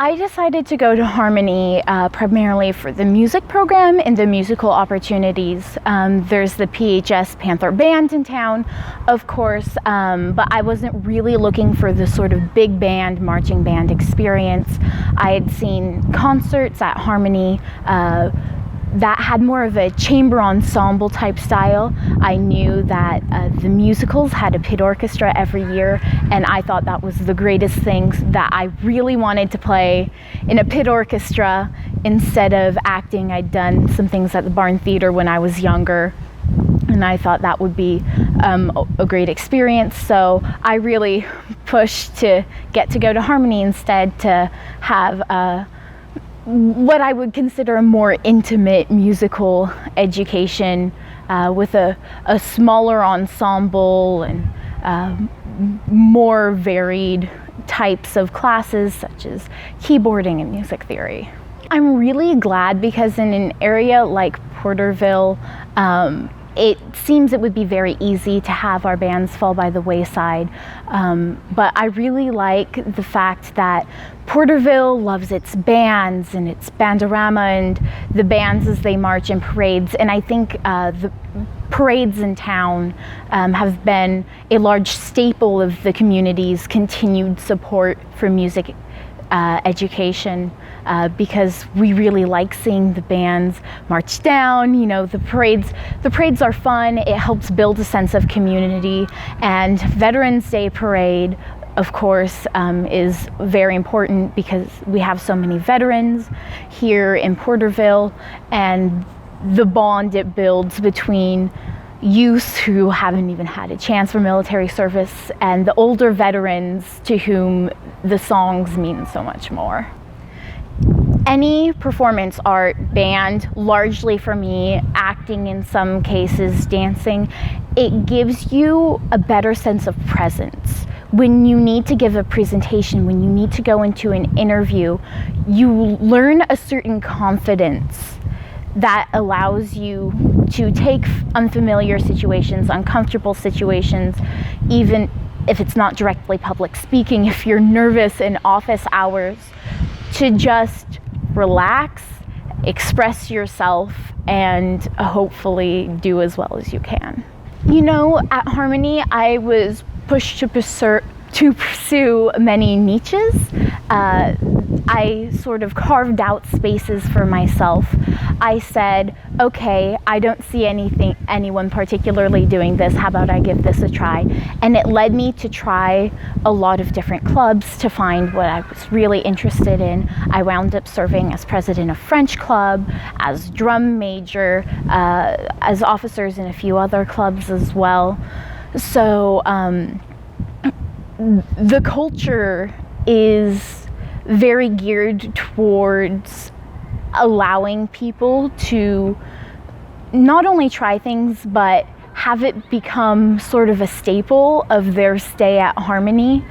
I decided to go to Harmony primarily for the music program and the musical opportunities. There's the PHS Panther Band in town, of course, but I wasn't really looking for the sort of big band, marching band experience. I had seen concerts at Harmony that had more of a chamber ensemble type style. I knew that the musicals had a pit orchestra every year, and I thought that was the greatest thing, that I really wanted to play in a pit orchestra instead of acting. I'd done some things at the Barn Theater when I was younger, and I thought that would be a great experience. So I really pushed to get to go to Harmony instead, to have what I would consider a more intimate musical education with a smaller ensemble and more varied types of classes such as keyboarding and music theory. I'm really glad because in an area like Porterville, it seems it would be very easy to have our bands fall by the wayside, but I really like the fact that Porterville loves its bands and its bandorama and the bands as they march in parades, and I think the parades in town have been a large staple of the community's continued support for music education, because we really like seeing the bands march down. You know, the parades are fun. It helps build a sense of community, and Veterans Day Parade, of course, is very important because we have so many veterans here in Porterville, and the bond it builds between youth who haven't even had a chance for military service and the older veterans to whom the songs mean so much more. Any performance art, band, largely for me, acting in some cases, dancing, it gives you a better sense of presence. When you need to give a presentation, when you need to go into an interview, you learn a certain confidence that allows you to take unfamiliar situations, uncomfortable situations, even if it's not directly public speaking, if you're nervous in office hours, to just relax, express yourself, and hopefully do as well as you can. You know, at Harmony, I was pushed to pursue many niches. I sort of carved out spaces for myself. I said, okay, I don't see anyone particularly doing this. How about I give this a try? And it led me to try a lot of different clubs to find what I was really interested in. I wound up serving as president of French Club, as drum major, as officers in a few other clubs as well. So the culture is very geared towards allowing people to not only try things, but have it become sort of a staple of their stay at Harmony,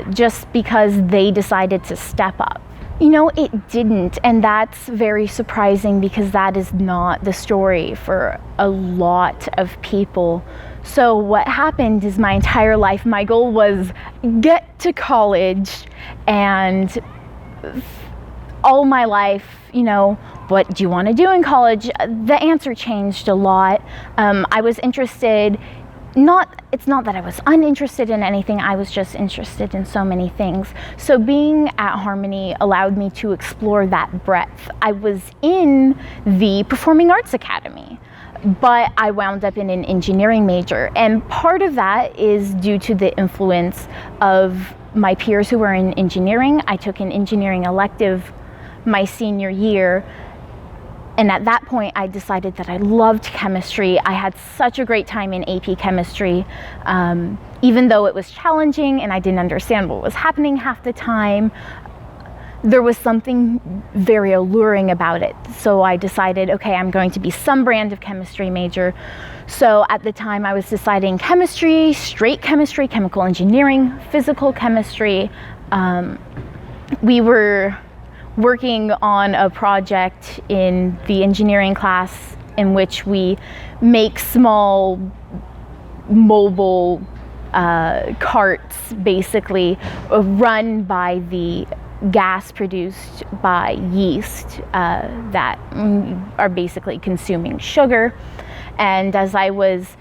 just because they decided to step up. You know, it didn't, and that's very surprising because that is not the story for a lot of people. So what happened is my entire life, my goal was get to college, and all my life, you know, what do you want to do in college? The answer changed a lot. I was interested, it's not that I was uninterested in anything, I was just interested in so many things. So being at Harmony allowed me to explore that breadth. I was in the Performing Arts Academy, but I wound up in an engineering major. And part of that is due to the influence of my peers who were in engineering. I took an engineering elective my senior year, and at that point I decided that I loved chemistry. I had such a great time in AP chemistry, even though it was challenging and I didn't understand what was happening half the time. There was something very alluring about it. So I decided, okay, I'm going to be some brand of chemistry major. So at the time I was deciding chemistry, straight chemistry, chemical engineering, physical chemistry. We were working on a project in the engineering class in which we make small mobile carts, basically run by the gas produced by yeast that are basically consuming sugar. And as I was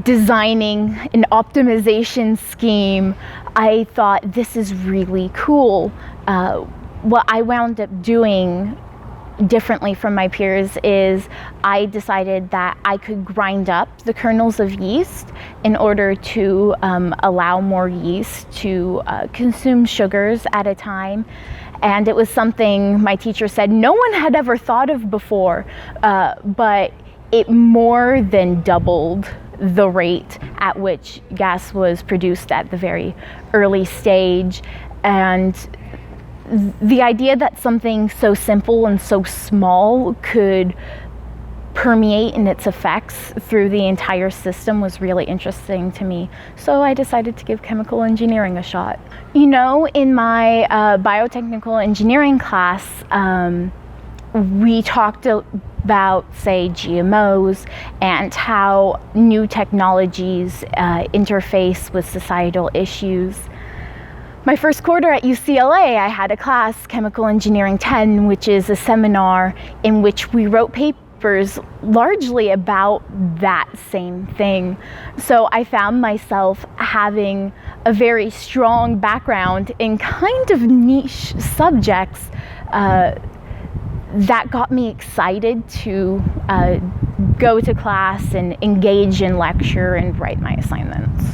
designing an optimization scheme, I thought, this is really cool. What I wound up doing differently from my peers is I decided that I could grind up the kernels of yeast in order to allow more yeast to consume sugars at a time. And it was something my teacher said no one had ever thought of before, but it more than doubled the rate at which gas was produced at the very early stage. And the idea that something so simple and so small could permeate in its effects through the entire system was really interesting to me. So I decided to give chemical engineering a shot. You know, in my biotechnical engineering class, we talked about, say, GMOs and how new technologies interface with societal issues. My first quarter at UCLA, I had a class, Chemical Engineering 10, which is a seminar in which we wrote papers largely about that same thing. So I found myself having a very strong background in kind of niche subjects that got me excited to go to class and engage in lecture and write my assignments.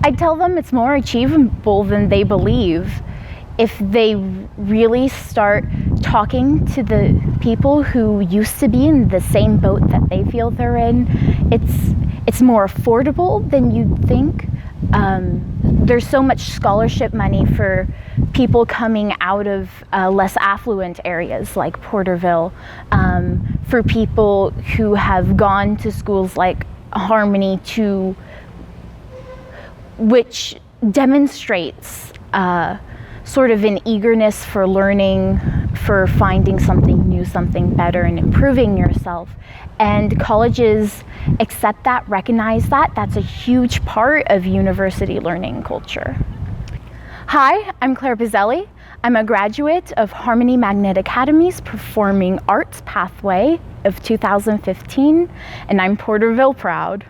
I tell them it's more achievable than they believe if they really start talking to the people who used to be in the same boat that they feel they're in. It's more affordable than you'd think. There's so much scholarship money for people coming out of less affluent areas like Porterville, for people who have gone to schools like Harmony, which demonstrates sort of an eagerness for learning, for finding something new, something better, and improving yourself. And colleges accept that, recognize that. That's a huge part of university learning culture. Hi, I'm Claire Buzzelli. I'm a graduate of Harmony Magnet Academy's Performing Arts Pathway of 2015, and I'm Porterville proud.